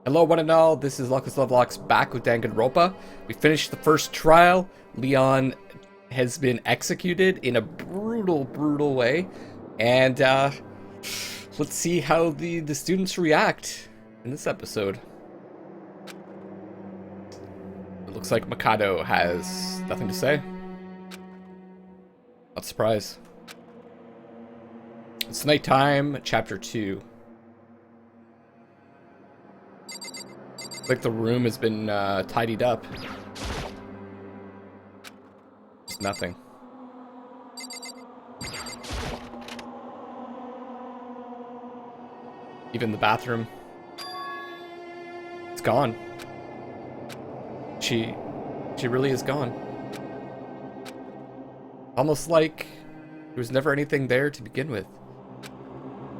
Hello one and all, this is Luckless Lovelocks back with Danganronpa. We finished the first trial. Leon has been executed in a brutal way. And let's see how the students react in this episode. It looks like Mikado has nothing to say. Not surprised. It's nighttime, chapter 2. Like the room has been tidied up. There's nothing. Even the bathroom. It's gone. She really is gone. Almost like there was never anything there to begin with.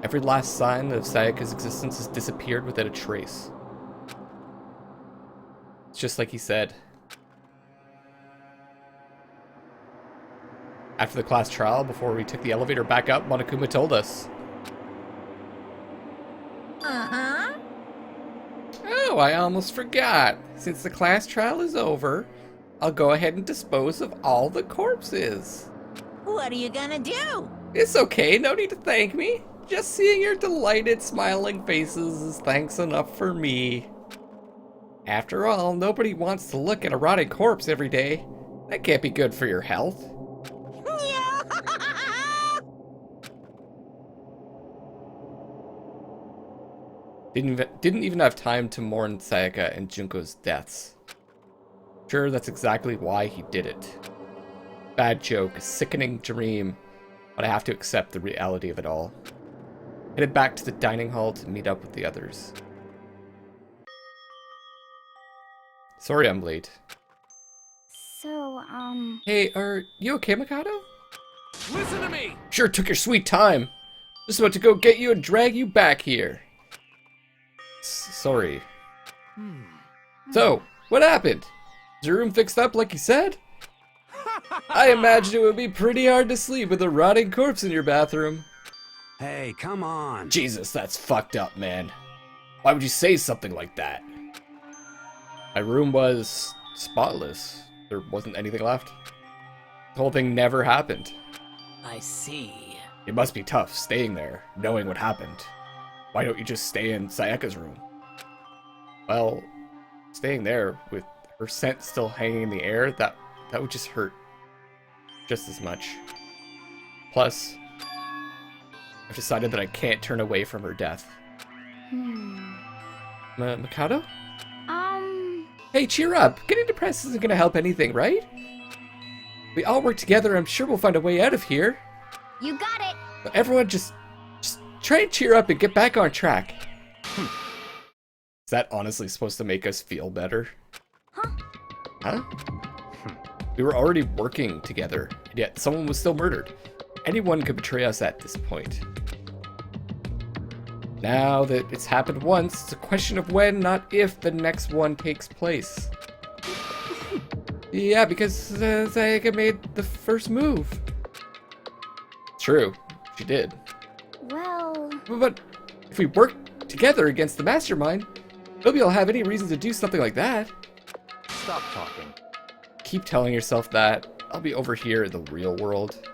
Every last sign of Sayaka's existence has disappeared without a trace. Just like he said. After the class trial, before we took the elevator back up, Monokuma told us. Oh, I almost forgot. Since the class trial is over, I'll go ahead and dispose of all the corpses. What are you gonna do? It's okay, no need to thank me. Just seeing your delighted, smiling faces is thanks enough for me. After all, nobody wants to look at a rotting corpse every day. That can't be good for your health. Didn't even have time to mourn Sayaka and Junko's deaths. Sure, that's exactly why he did it. Bad joke, a sickening dream, but I have to accept the reality of it all. Headed back to the dining hall to meet up with the others. Sorry I'm late. So, Hey, are you okay, Mikado? Listen to me! Sure took your sweet time. Just about to go get you and drag you back here. Sorry. So, what happened? Is your room fixed up like you said? I imagine it would be pretty hard to sleep with a rotting corpse in your bathroom. Hey, come on. Jesus, that's fucked up, man. Why would you say something like that? My room was spotless. There wasn't anything left. The whole thing never happened. I see. It must be tough staying there, knowing what happened. Why don't you just stay in Sayaka's room? Well, staying there with her scent still hanging in the air, that would just hurt just as much. Plus, I've decided that I can't turn away from her death. Mikado? Hey, cheer up! Getting depressed isn't gonna help anything, right? We all work together, I'm sure we'll find a way out of here. you got it. But everyone just try and cheer up and get back on track. Is that honestly supposed to make us feel better? Huh? We were already working together, and yet someone was still murdered. Anyone could betray us at this point. Now that it's happened once, it's a question of when, not if, the next one takes place. Yeah, because Sayaka made the first move. True, she did. Well, But if we work together against the mastermind, nobody will have any reason to do something like that. Stop talking. Keep telling yourself that. I'll be over here in the real world.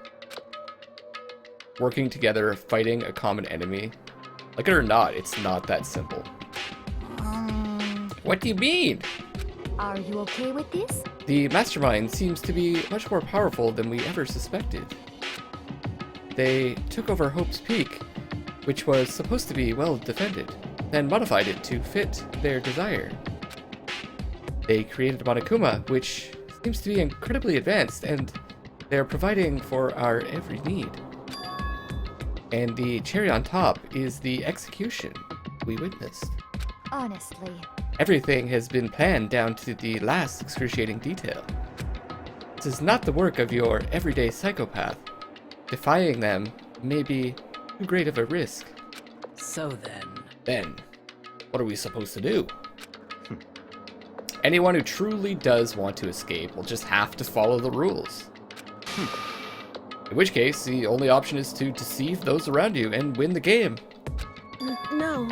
Working together, fighting a common enemy. Like it or not, it's not that simple. What do you mean? are you okay with this? The mastermind seems to be much more powerful than we ever suspected. They took over Hope's Peak, which was supposed to be well defended, then modified it to fit their desire. They created Monokuma, which seems to be incredibly advanced, and they're providing for our every need. And the cherry on top is the execution we witnessed. Honestly, Everything has been planned down to the last excruciating detail. This is not the work of your everyday psychopath. Defying them may be too great of a risk. So Then, what are we supposed to do? Anyone who truly does want to escape will just have to follow the rules. In which case, the only option is to deceive those around you and win the game. No.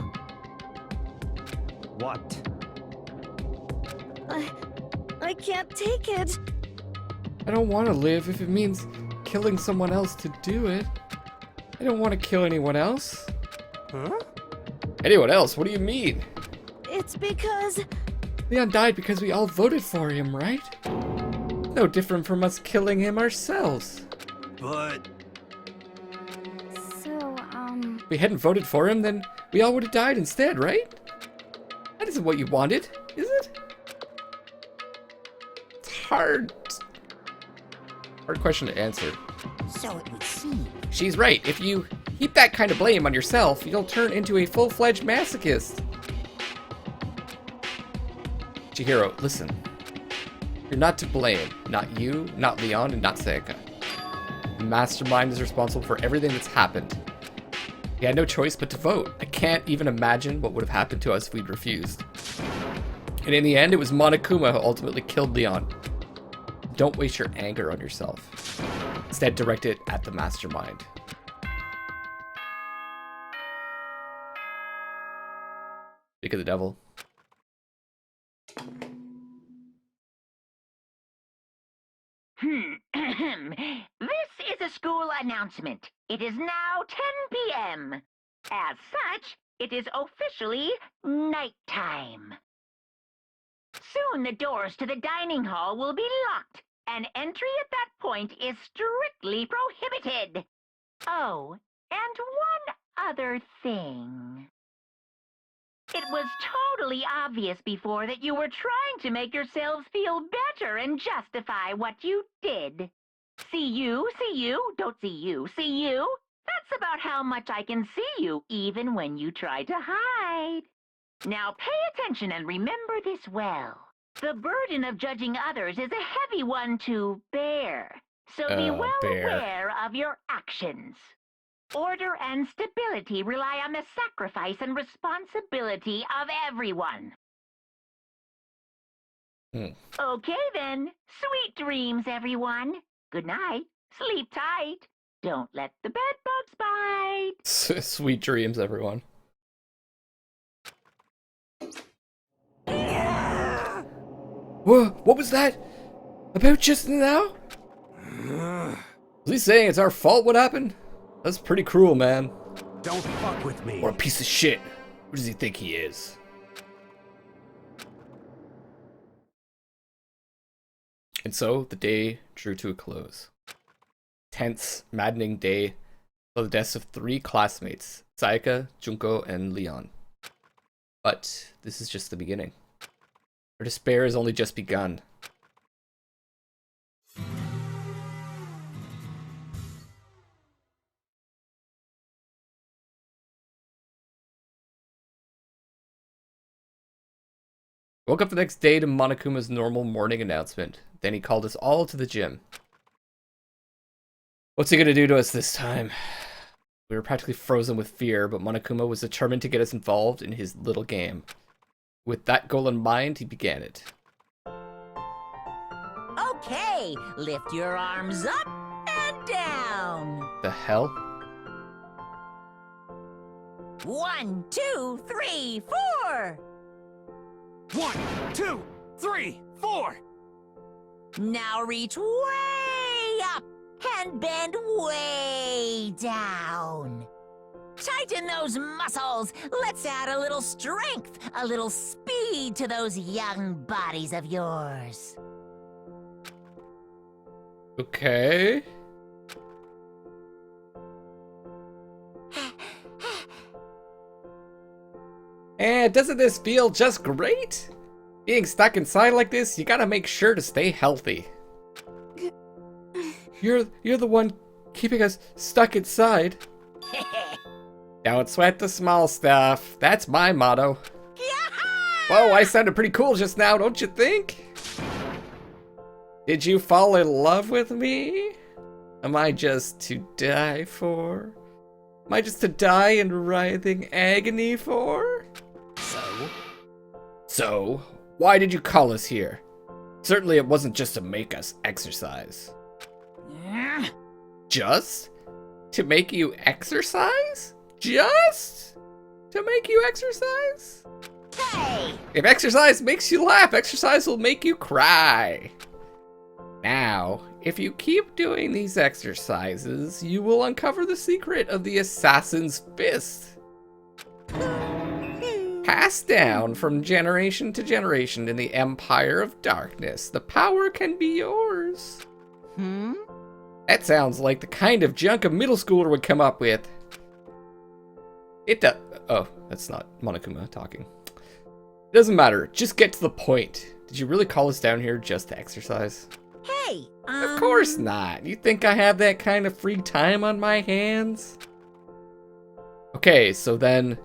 What? I can't take it. I don't want to live if it means killing someone else to do it. I don't want to kill anyone else. Huh? Anyone else? What do you mean? It's because... Leon died because we all voted for him, right? No different from us killing him ourselves. But... So, If we hadn't voted for him, then we all would have died instead, right? That isn't what you wanted, is it? It's hard. Hard question to answer. So it would seem. She's right. If you heap that kind of blame on yourself, you'll turn into a full-fledged masochist. Chihiro, listen. You're not to blame. Not you, not Leon, and not Sayaka. The mastermind is responsible for everything that's happened. He had no choice but to vote. I can't even imagine what would have happened to us if we'd refused. And in the end, it was Monokuma who ultimately killed Leon. Don't waste your anger on yourself. Instead, direct it at the mastermind. Speak of the devil. This is a school announcement. It is now 10 p.m. As such, it is officially nighttime. Soon the doors to the dining hall will be locked, and entry at that point is strictly prohibited. Oh, and one other thing. It was totally obvious before that you were trying to make yourselves feel better and justify what you did. See you, don't see you, see you? That's about how much I can see you, even when you try to hide. Now pay attention and remember this well. The burden of judging others is a heavy one to bear, so be well aware of your actions. Order and stability rely on the sacrifice and responsibility of everyone. Okay then, sweet dreams, everyone. Good night. Sleep tight. Don't let the bed bugs bite. Sweet dreams, everyone. Whoa, what was that? About just now? Is he saying it's our fault what happened? That's pretty cruel, man. Don't fuck with me. What a piece of shit. Who does he think he is? And so, the day drew to a close. Tense, maddening day saw the deaths of 3 classmates, Sayaka, Junko, and Leon. But this is just the beginning. Our despair has only just begun. Woke up the next day to Monokuma's normal morning announcement. Then he called us all to the gym. What's he gonna do to us this time? We were practically frozen with fear, but Monokuma was determined to get us involved in his little game. With that goal in mind, he began it. Okay, lift your arms up and down. The hell? 1, 2, 3, 4. 1, 2, 3, 4. Now reach way up and bend way down. Tighten those muscles. Let's add a little strength, a little speed to those young bodies of yours. Okay. And doesn't this feel just great? Being stuck inside like this, you gotta make sure to stay healthy. You're the one keeping us stuck inside. Don't sweat the small stuff. That's my motto. Whoa, I sounded pretty cool just now, don't you think? Did you fall in love with me? Am I just to die for? Am I just to die in writhing agony for? So, why did you call us here? Certainly it wasn't just to make us exercise. Just? To make you exercise? Just? To make you exercise? Hey, If exercise makes you laugh, exercise will make you cry. Now, if you keep doing these exercises, you will uncover the secret of the Assassin's Fist. Passed down from generation to generation in the Empire of Darkness, the power can be yours. That sounds like the kind of junk a middle schooler would come up with. It does. Oh, that's not Monokuma talking. It doesn't matter. Just get to the point. Did you really call us down here just to exercise? Hey, Of course not. You think I have that kind of free time on my hands? Okay, so then...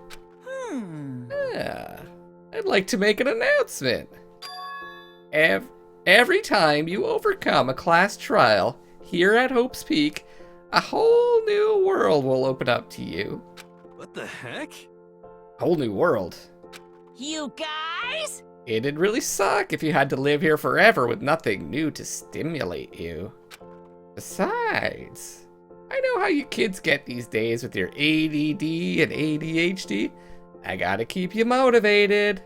Yeah, I'd like to make an announcement. Every time you overcome a class trial here at Hope's Peak, a whole new world will open up to you. What the heck? Whole new world. You guys? It'd really suck if you had to live here forever with nothing new to stimulate you. Besides, I know how you kids get these days with your ADD and ADHD. I gotta keep you motivated.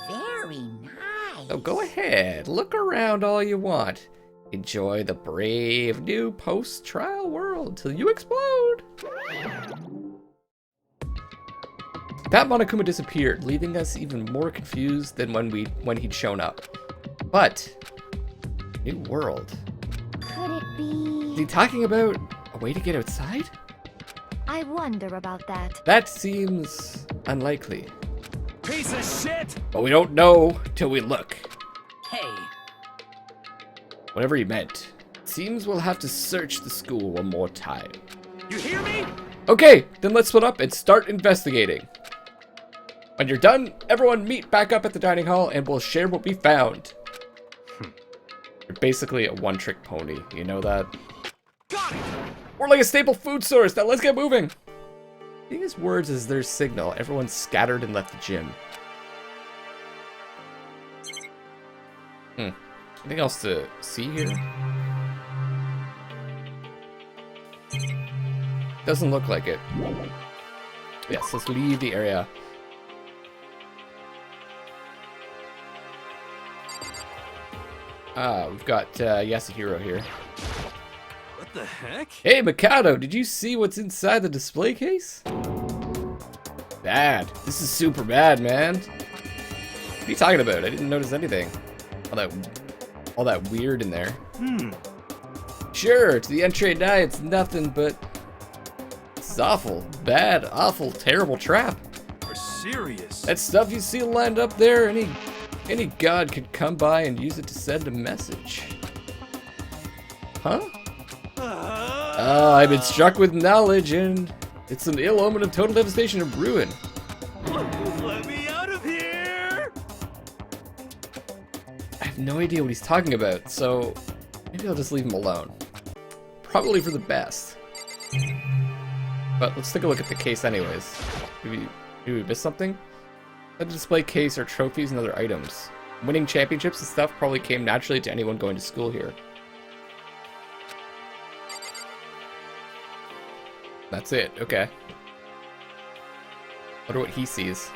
Very nice. So go ahead, look around all you want. Enjoy the brave new post-trial world till you explode. That Monokuma disappeared, leaving us even more confused than when he'd shown up. But, new world. Could it Is he be? talking about a way to get outside? I wonder about that. That seems unlikely. Piece of shit! But we don't know till we look. Hey, Whatever he meant. Seems we'll have to search the school one more time. you hear me? Okay, then let's split up and start investigating. When you're done, everyone meet back up at the dining hall and we'll share what we found. You're basically a one-trick pony, you know that? Got it! We're like a staple food source, now let's get moving! Using his words as their signal, everyone scattered and left the gym. Anything else to see here? Doesn't look like it. Yes, let's leave the area. We've got Yasuhiro here. What the heck? Hey, Mikado, did you see what's inside the display case? Bad. This is super bad, man. What are you talking about? I didn't notice anything. All that weird in there. Sure, to the untrained eye, it's nothing, but it's awful, bad, awful, terrible trap. You're serious? That stuff you see lined up there, any god could come by and use it to send a message. Huh? Oh, I've been struck with knowledge, and it's an ill omen of total devastation and ruin. Let me out of here! I have no idea what he's talking about, so maybe I'll just leave him alone. Probably for the best. But let's take a look at the case anyways. Did we miss something? At the display case are trophies and other items. Winning championships and stuff probably came naturally to anyone going to school here. That's it, okay. Wonder what he sees.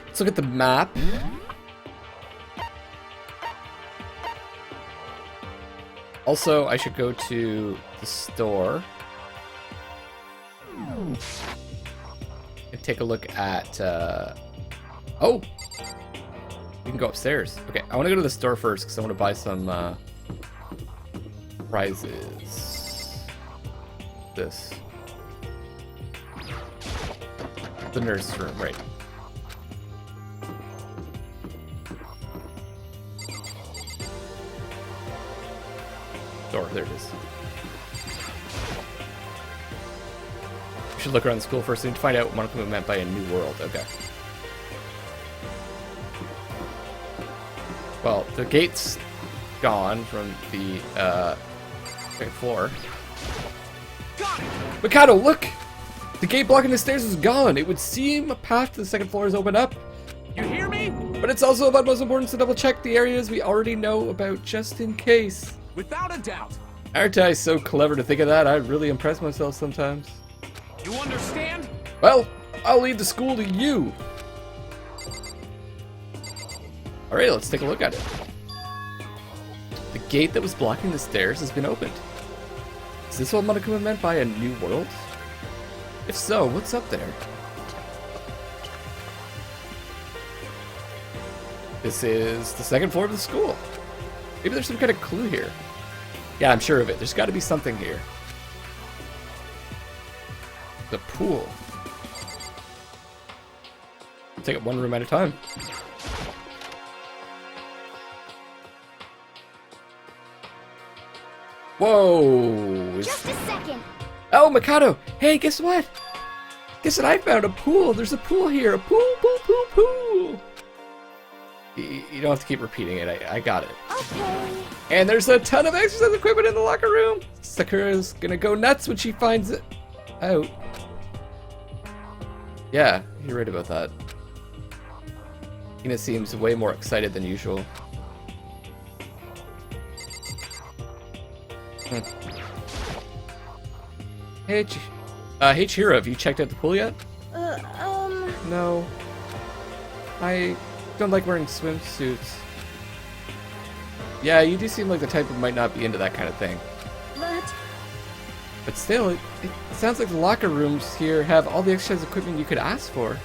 Let's look at the map. Also, I should go to the store and take a look at, oh! We can go upstairs. Okay, I want to go to the store first because I want to buy some, prizes. This. The nurse room, right. Door, there it is. We should look around the school first to find out what Monokuma meant by a new world. Okay. Well, the gate's gone from the second floor. Mikado, look! The gate blocking the stairs is gone. It would seem a path to the second floor is opened up. You hear me? But it's also of utmost importance to double check the areas we already know about just in case. Without a doubt. Aren't I so clever to think of that? I really impress myself sometimes. You understand? Well, I'll leave the school to you. Alright, let's take a look at it. The gate that was blocking the stairs has been opened. Is this what Monokuma meant by a new world? If so, what's up there? This is the second floor of the school. Maybe there's some kind of clue here. Yeah, I'm sure of it. There's got to be something here. The pool. I'll take it one room at a time. Whoa! Just a second. Oh, Mikado! Hey, guess what? Guess what I found? A pool! There's a pool here! A pool, pool, pool, pool! You don't have to keep repeating it. I got it. Okay. And there's a ton of exercise equipment in the locker room! Sakura's gonna go nuts when she finds it out. Yeah, you're right about that. Ina seems way more excited than usual. Hey, hey Chihiro, have you checked out the pool yet? No. I don't like wearing swimsuits. Yeah, you do seem like the type who might not be into that kind of thing. But still, it sounds like the locker rooms here have all the exercise equipment you could ask for.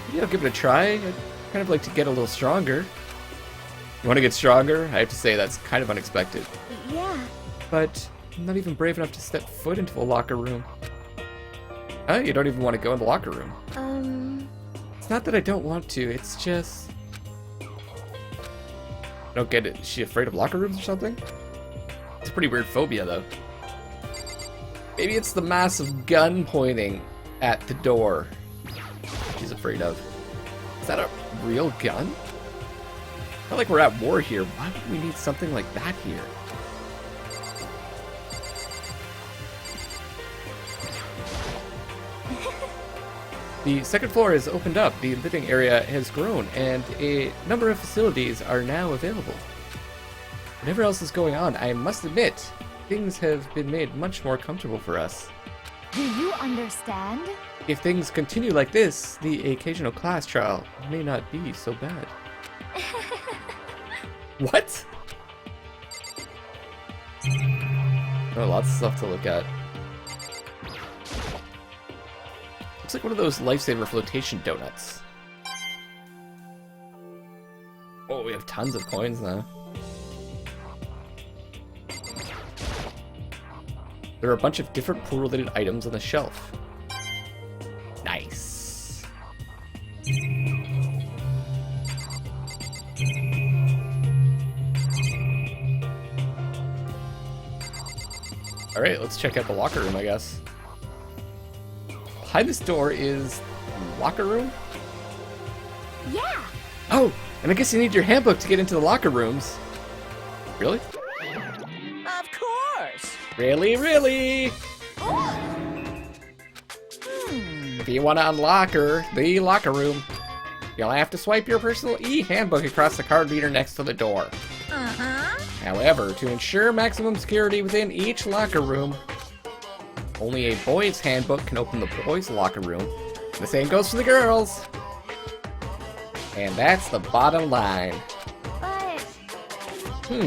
Maybe I'll give it a try. I'd kind of like to get a little stronger. You want to get stronger? I have to say that's kind of unexpected. Yeah. But I'm not even brave enough to step foot into a locker room. Huh? You don't even want to go in the locker room? It's not that I don't want to, it's just... I don't get it. Is she afraid of locker rooms or something? It's a pretty weird phobia, though. Maybe it's the massive gun pointing at the door she's afraid of. Is that a real gun? Not like we're at war here. Why would we need something like that here? The second floor has opened up, the living area has grown, and a number of facilities are now available. Whatever else is going on, I must admit, things have been made much more comfortable for us. Do you understand? If things continue like this, the occasional class trial may not be so bad. What? Oh, lots of stuff to look at. Looks like one of those lifesaver flotation donuts. Oh, we have tons of coins now. There are a bunch of different pool-related items on the shelf. Nice. Alright, let's check out the locker room, I guess. Behind this door is locker room? Yeah. Oh, and I guess you need your handbook to get into the locker rooms. Really? Of course. Really, really? If you want to unlock the locker room, you'll have to swipe your personal e-handbook across the card reader next to the door. However, to ensure maximum security within each locker room, only a boy's handbook can open the boys' locker room. The same goes for the girls. And that's the bottom line.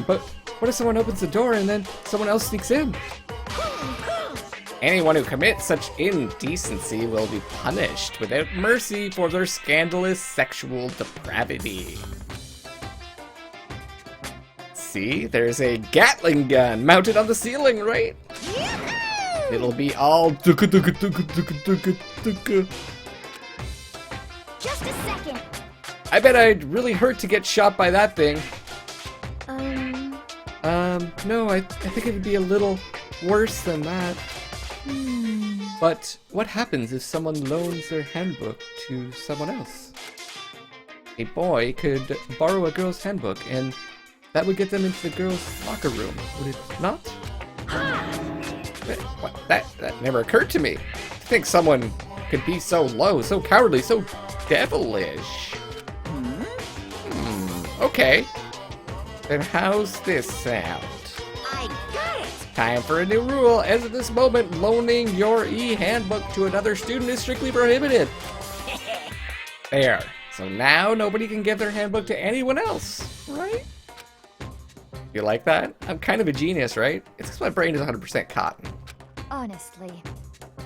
But what if someone opens the door and then someone else sneaks in? Anyone who commits such indecency will be punished without mercy for their scandalous sexual depravity. See, there's a Gatling gun mounted on the ceiling, right? It'll be all Just a second. I bet I'd really hurt to get shot by that thing. No, I think it'd be a little worse than that. But what happens if someone loans their handbook to someone else? A boy could borrow a girl's handbook, and that would get them into the girl's locker room, would it not? What? That never occurred to me. To think someone could be so low, so cowardly, so devilish. Okay. Then how's this sound? I got it! Time for a new rule. As of this moment, loaning your e-handbook to another student is strictly prohibited. There. So now nobody can give their handbook to anyone else, right? You like that? I'm kind of a genius, right? It's because my brain is 100% cotton. Honestly.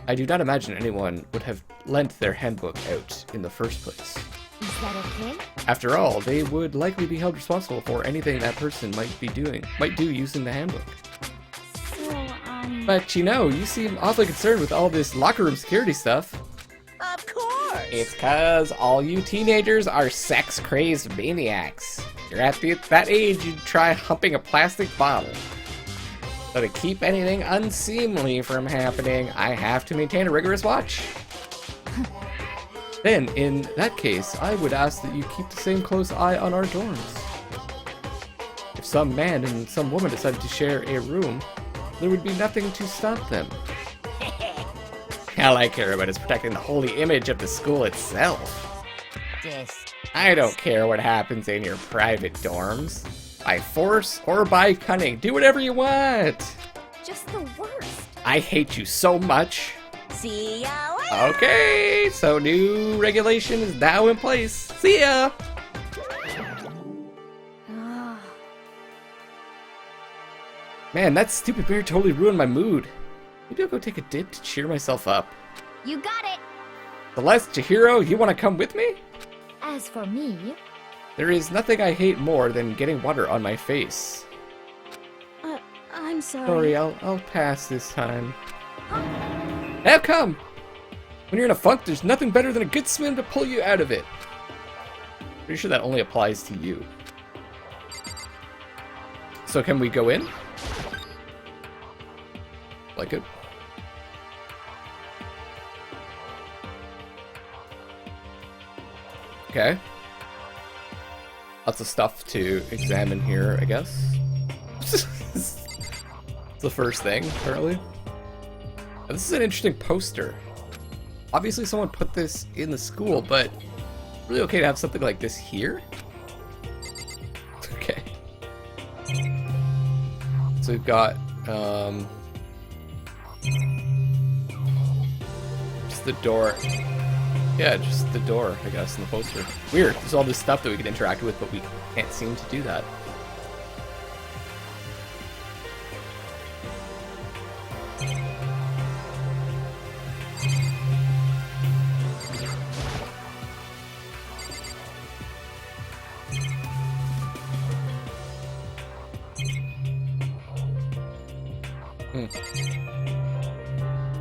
I do not imagine anyone would have lent their handbook out in the first place. Is that okay? After all, they would likely be held responsible for anything that person might do using the handbook. So, But you seem awfully concerned with all this locker room security stuff. Of course! It's cause all you teenagers are sex-crazed maniacs. You're at that age you'd try humping a plastic bottle. So to keep anything unseemly from happening, I have to maintain a rigorous watch. Then, in that case, I would ask that you keep the same close eye on our dorms. If some man and some woman decided to share a room, there would be nothing to stop them. All I care about is protecting the holy image of the school itself. I don't care what happens in your private dorms. By force or by cunning, do whatever you want. just the worst. I hate you so much. See ya later! Okay, so new regulation is now in place. See ya! Ah, Man, that stupid bear totally ruined my mood. Maybe I'll go take a dip to cheer myself up. you got it. Celeste, Chihiro, you want to come with me? As for me, There is nothing I hate more than getting water on my face. I'm sorry. Sorry, I'll pass this time. How come? When you're in a funk, there's nothing better than a good swim to pull you out of it. Pretty sure that only applies to you. So can we go in? Like it? Okay. Lots of stuff to examine here, I guess. It's the first thing, apparently. And this is an interesting poster. Obviously someone put this in the school, but really okay to have something like this here? Okay. So we've got, just the door. Yeah, just the door, I guess, in the poster. Weird, there's all this stuff that we can interact with, but we can't seem to do that.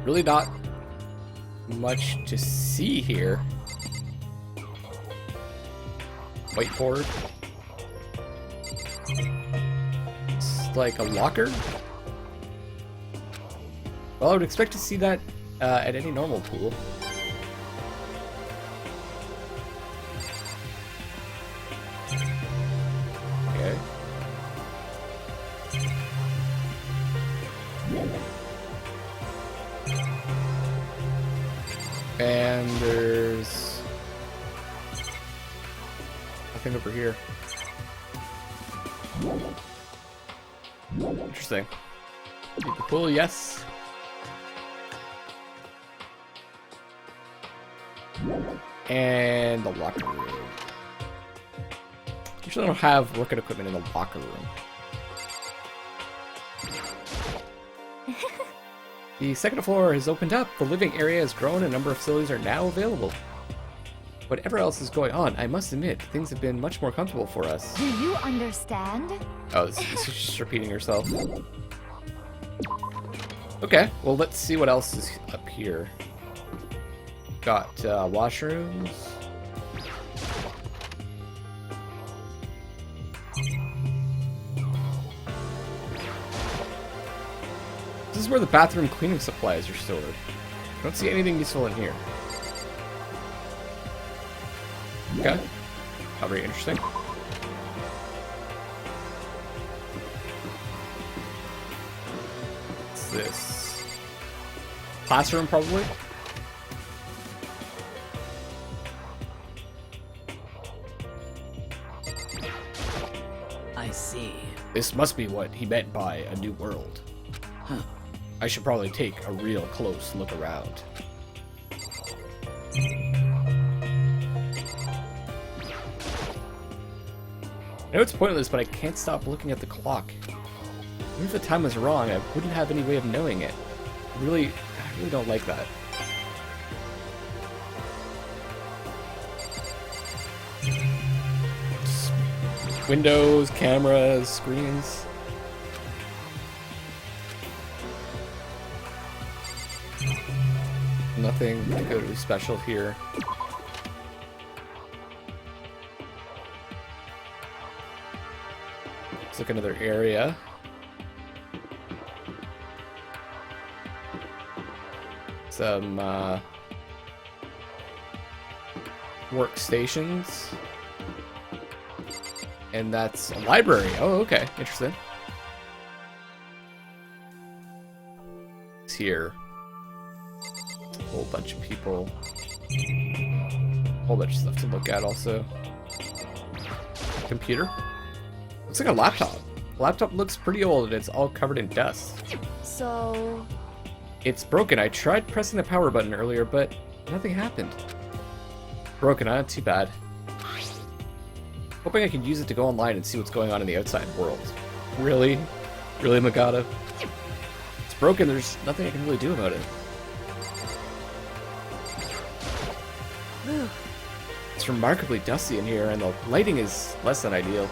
Really not much to see here. Whiteboard. It's like a locker. Well, I would expect to see that at any normal pool. Okay. And there's nothing over here. Interesting. Need the pool, yes. And the locker room. Usually I don't have working equipment in the locker room. The second floor has opened up, the living area has grown, and a number of facilities are now available. Whatever else is going on, I must admit, things have been much more comfortable for us. do you understand? Oh, this is just repeating herself. Okay, well let's see what else is up here. Got washrooms. This is where the bathroom cleaning supplies are stored. I don't see anything useful in here. Okay. Not very interesting. What's this? Classroom, probably? This must be what he meant by a new world. Huh. I should probably take a real close look around. I know it's pointless, but I can't stop looking at the clock. Even if the time was wrong, I wouldn't have any way of knowing it. I really don't like that. Windows, cameras, screens. Nothing to go to special here. Let's look at another area. Some workstations. And that's a library. Oh, okay. Interesting. It's here. A whole bunch of people. A whole bunch of stuff to look at also. Computer. Looks like a laptop. The laptop looks pretty old and it's all covered in dust. So... It's broken. I tried pressing the power button earlier, but nothing happened. Broken, huh? Too bad. Hoping I can use it to go online and see what's going on in the outside world. Really? Really, Magata? It's broken, there's nothing I can really do about it. It's remarkably dusty in here, and the lighting is less than ideal.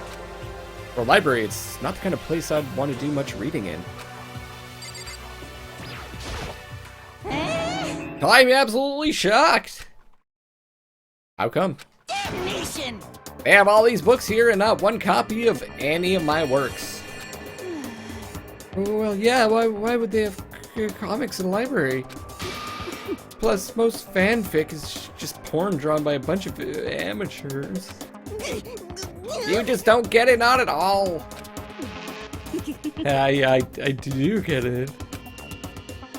For a library, it's not the kind of place I'd want to do much reading in. I'm absolutely shocked! How come? Damnation! They have all these books here and not one copy of any of my works. Well, yeah, why would they have comics in the library? Plus, most fanfic is just porn drawn by a bunch of amateurs. You just don't get it, not at all. I do get it.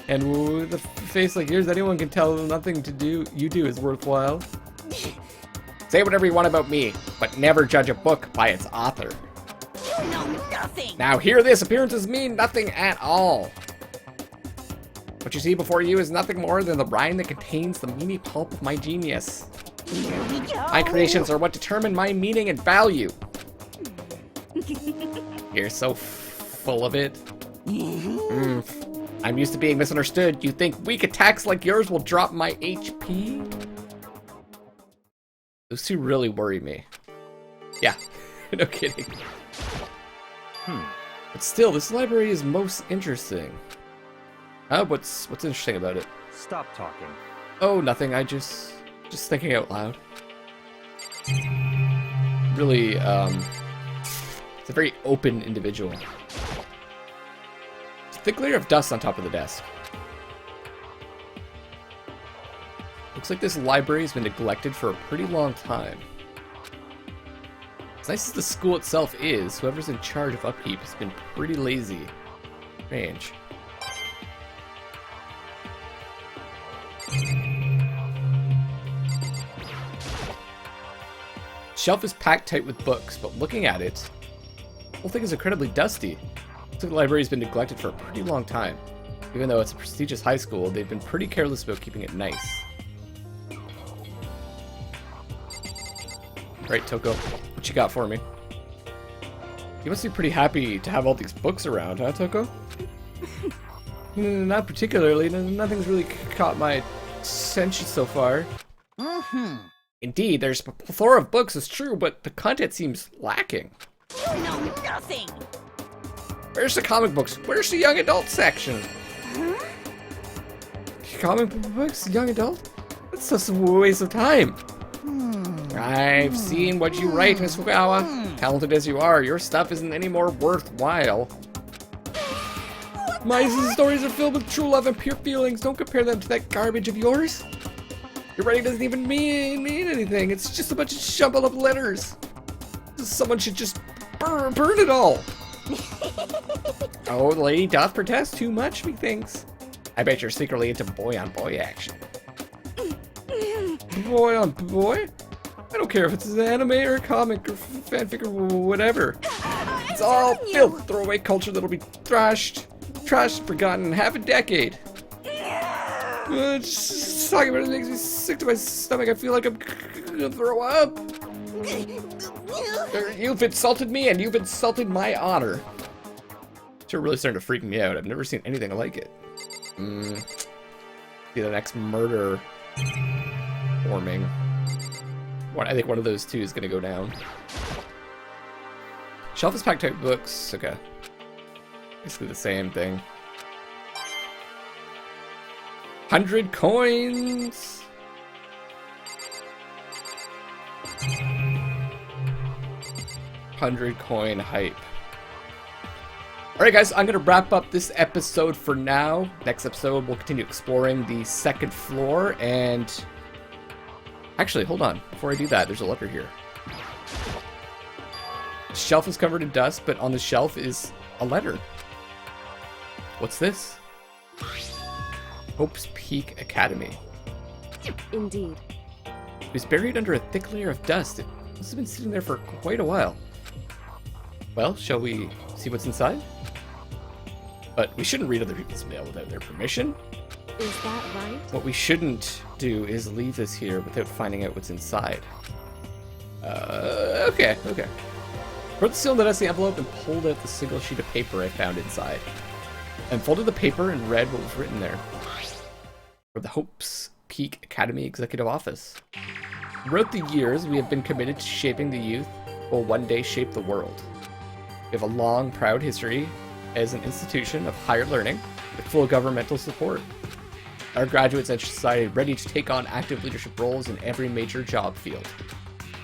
And with a face like yours, anyone can tell nothing you do is worthwhile. Say whatever you want about me, but never judge a book by its author. You know nothing! Now hear this, appearances mean nothing at all. What you see before you is nothing more than the rind that contains the meaty pulp of my genius. Here we go! My creations are what determine my meaning and value. You're so full of it. I'm used to being misunderstood. You think weak attacks like yours will drop my HP? Those two really worry me. Yeah, no kidding. But still, this library is most interesting. What's interesting about it? Stop talking. Oh, nothing. I just thinking out loud. Really, it's a very open individual. It's a thick layer of dust on top of the desk. Looks like this library has been neglected for a pretty long time. As nice as the school itself is, whoever's in charge of upkeep has been pretty lazy. Strange. Shelf is packed tight with books, but looking at it, the whole thing is incredibly dusty. Looks like the library has been neglected for a pretty long time. Even though it's a prestigious high school, they've been pretty careless about keeping it nice. Right, Toko, what you got for me? You must be pretty happy to have all these books around, huh, Toko? Not particularly. Nothing's really caught my attention so far. Indeed, there's a plethora of books, it's true, but the content seems lacking. You know nothing! Where's the comic books? Where's the young adult section? Comic books? Young adult? That's just a waste of time. I've seen what you write, Miss Fukawa. Talented as you are, your stuff isn't any more worthwhile. My stories are filled with true love and pure feelings. Don't compare them to that garbage of yours. Your writing doesn't even mean anything. It's just a bunch of jumbled up letters. Someone should just burn it all. Oh, the lady doth protest too much, methinks. I bet you're secretly into boy-on-boy action. Boy-on-boy? I don't care if it's an anime or a comic or fanfic or whatever. It's all filth, throwaway culture that'll be trashed, forgotten in half a decade. Just talking about it makes me sick to my stomach. I feel like I'm gonna throw up. You've insulted me and you've insulted my honor. You're really starting to freak me out. I've never seen anything like it. See the next murder forming. I think one of those two is gonna go down. Shelf is packed out books. Okay. Basically the same thing. 100 coins! 100 coin hype. Alright guys, I'm gonna wrap up this episode for now. Next episode, we'll continue exploring the second floor and... Actually, hold on. Before I do that, there's a letter here. The shelf is covered in dust, but on the shelf is a letter. What's this? Hope's Peak Academy. Indeed. It was buried under a thick layer of dust. It must have been sitting there for quite a while. Well, shall we see what's inside? But we shouldn't read other people's mail without their permission. Is that right? What we shouldn't do is leave this here without finding out what's inside. Okay. Wrote the seal in the dusty envelope and pulled out the single sheet of paper I found inside. I unfolded the paper and read what was written there. For the Hope's Peak Academy Executive Office. Throughout the years, we have been committed to shaping the youth who will one day shape the world. We have a long, proud history as an institution of higher learning with full governmental support. Our graduates enter society ready to take on active leadership roles in every major job field.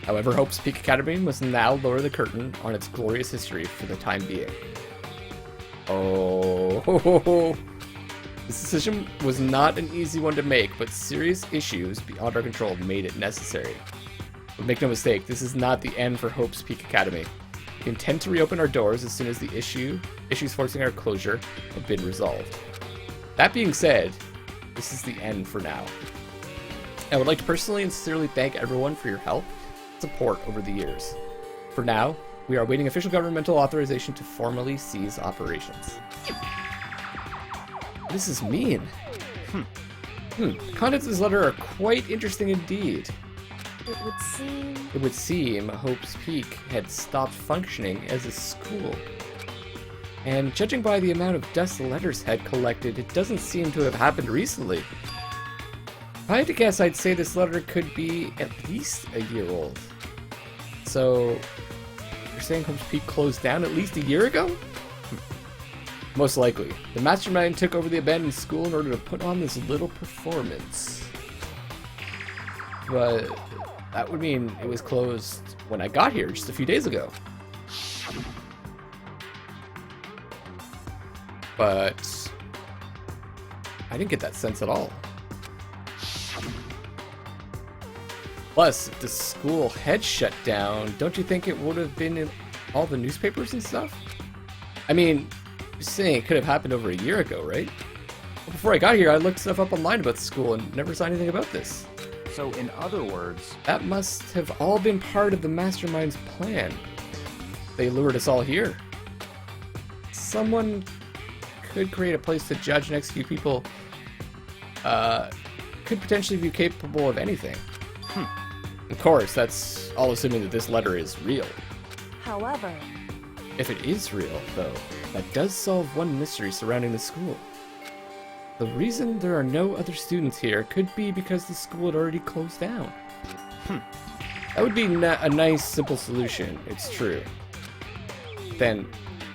However, Hope's Peak Academy must now lower the curtain on its glorious history for the time being. Oh, this decision was not an easy one to make, but serious issues beyond our control made it necessary. But make no mistake, this is not the end for Hope's Peak Academy. We intend to reopen our doors as soon as the issues forcing our closure have been resolved. That being said, this is the end for now. I would like to personally and sincerely thank everyone for your help and support over the years. For now, we are awaiting official governmental authorization to formally cease operations. This is mean. Contents of this letter are quite interesting indeed. It would seem Hope's Peak had stopped functioning as a school. And judging by the amount of dust the letters had collected, it doesn't seem to have happened recently. If I had to guess, I'd say this letter could be at least a year old. So, you're saying Hope's Peak closed down at least a year ago? Most likely. The mastermind took over the abandoned school in order to put on this little performance. But that would mean it was closed when I got here just a few days ago. But I didn't get that sense at all. Plus, if the school had shut down, don't you think it would have been in all the newspapers and stuff? I mean, you're saying it could have happened over a year ago, right? Well, before I got here, I looked stuff up online about the school and never saw anything about this. So, in other words, that must have all been part of the mastermind's plan. They lured us all here. Someone could create a place to judge and execute people, could potentially be capable of anything. Of course, that's all assuming that this letter is real. However, if it is real, though, that does solve one mystery surrounding the school. The reason there are no other students here could be because the school had already closed down. That would be a nice, simple solution, it's true. Then,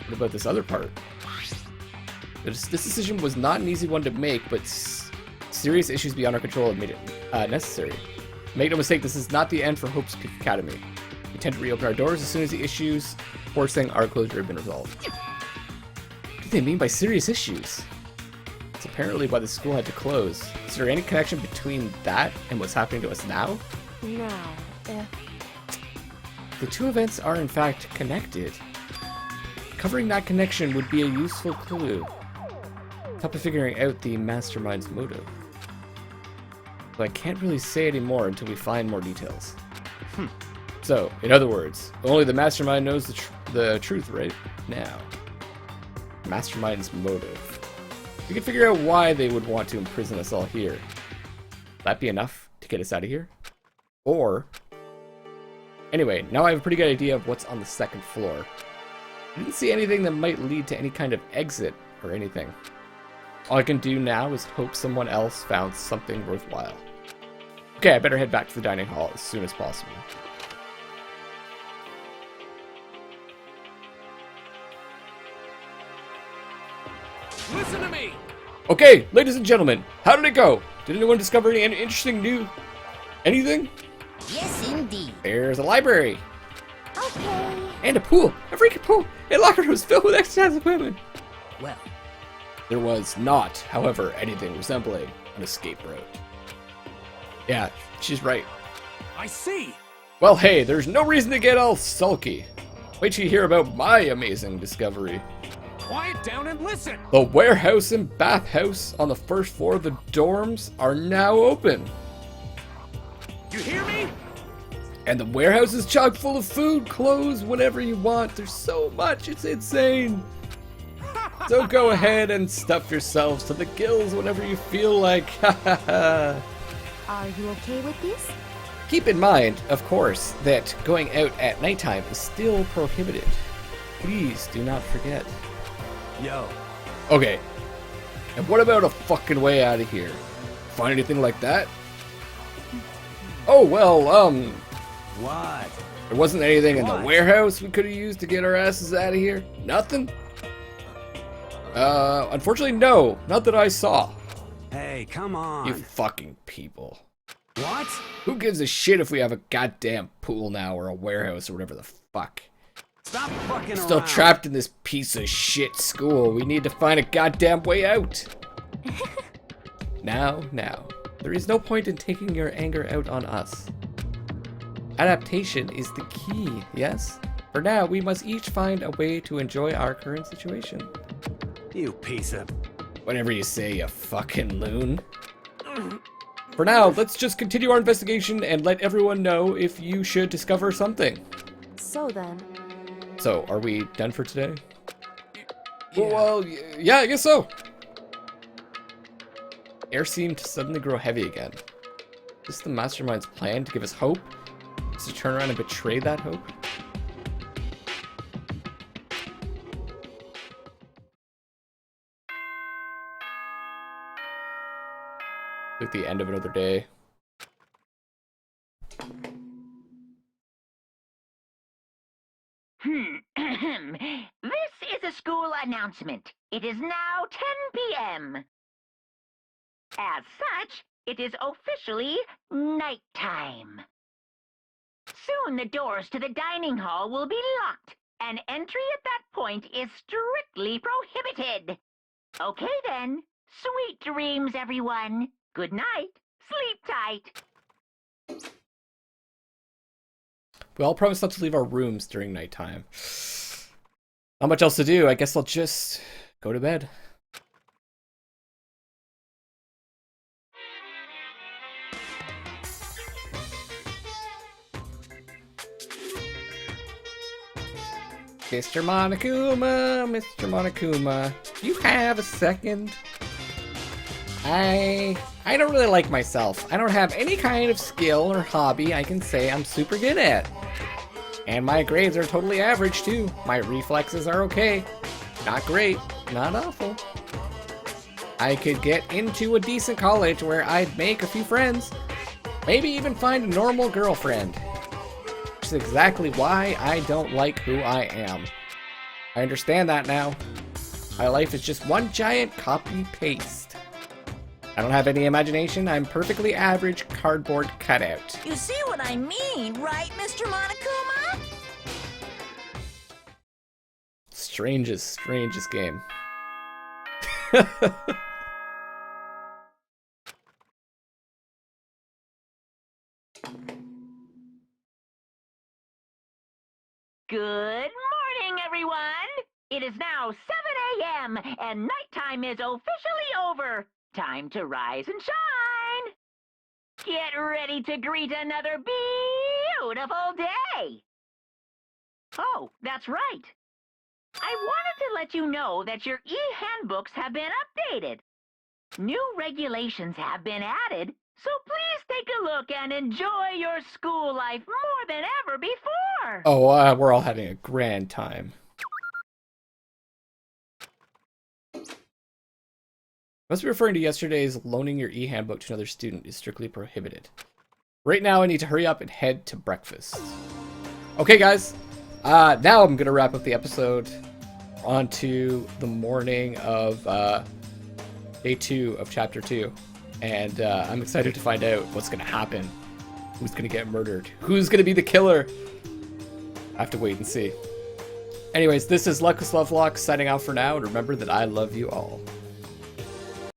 what about this other part? This decision was not an easy one to make, but serious issues beyond our control have made it necessary. Make no mistake, this is not the end for Hope's Peak Academy. We intend to reopen our doors as soon as the issues forcing our closure have been resolved. What do they mean by serious issues? It's apparently why the school had to close. Is there any connection between that and what's happening to us now? now, if... The two events are in fact connected. Covering that connection would be a useful clue. Help in figuring out the mastermind's motive. But I can't really say any more until we find more details. So, in other words, only the mastermind knows the truth right now. Mastermind's motive. We can figure out why they would want to imprison us all here. Will that be enough to get us out of here? Or... Anyway, now I have a pretty good idea of what's on the second floor. I didn't see anything that might lead to any kind of exit or anything. All I can do now is hope someone else found something worthwhile. Okay, I better head back to the dining hall as soon as possible. Listen to me! Okay, ladies and gentlemen, how did it go? Did anyone discover any interesting new... anything? Yes, indeed. There's a library. Okay. And a pool. A freaking pool. A locker room was filled with exercise equipment. Well, There was not, however, anything resembling an escape route. Yeah, she's right. I see! Well, hey, there's no reason to get all sulky. Wait till you hear about my amazing discovery. Quiet down and listen! The warehouse and bathhouse on the first floor of the dorms are now open. You hear me? And the warehouse is chock full of food, clothes, whatever you want. There's so much, it's insane. So go ahead and stuff yourselves to the gills whenever you feel like. Are you okay with this? Keep in mind, of course, that going out at nighttime is still prohibited. Please do not forget. Yo. Okay. And what about a fucking way out of here? Find anything like that? Oh, well, What? there wasn't anything in the What? warehouse we could have used to get our asses out of here? Nothing? Unfortunately, no. Not that I saw. Hey, come on. You fucking people. What? Who gives a shit if we have a goddamn pool now or a warehouse or whatever the fuck? Stop fucking around. Still trapped in this piece of shit school. We need to find a goddamn way out. Now. There is no point in taking your anger out on us. Adaptation is the key, yes? For now, we must each find a way to enjoy our current situation. You piece of... Whatever you say, you fucking loon. For now, let's just continue our investigation and let everyone know if you should discover something. So then, So, are we done for today? Yeah. Well, yeah, I guess so. Air seemed to suddenly grow heavy again. Is this the mastermind's plan to give us hope? Is to turn around and betray that hope? Like the end of another day. This is a school announcement. It is now 10 p.m. As such, it is officially nighttime. Soon the doors to the dining hall will be locked, and entry at that point is strictly prohibited. Okay then, sweet dreams, everyone. Good night. Sleep tight. We all promised not to leave our rooms during nighttime. Not much else to do. I guess I'll just go to bed. Mr. Monokuma, do you have a second? I don't really like myself. I don't have any kind of skill or hobby I can say I'm super good at. And my grades are totally average too. My reflexes are okay. Not great, not awful. I could get into a decent college where I'd make a few friends. Maybe even find a normal girlfriend. Which is exactly why I don't like who I am. I understand that now. My life is just one giant copy-paste. I don't have any imagination. I'm perfectly average cardboard cutout. you see what I mean, right, Mr. Monokuma? Strangest game. Good morning, everyone. It is now 7 a.m. and nighttime is officially over. Time to rise and shine. Get ready to greet another beautiful day. Oh, that's right. I wanted to let you know that your e-handbooks have been updated. New regulations have been added, so please take a look and enjoy your school life more than ever before. Oh, we're all having a grand time. Must be referring to yesterday's loaning your e-handbook to another student is strictly prohibited. Right now, I need to hurry up and head to breakfast. Okay, guys. Now I'm going to wrap up the episode onto the morning of day 2 of chapter 2. And I'm excited to find out what's going to happen. Who's going to get murdered? Who's going to be the killer? I have to wait and see. Anyways, this is Luckless Lovelocks signing out for now. And remember that I love you all.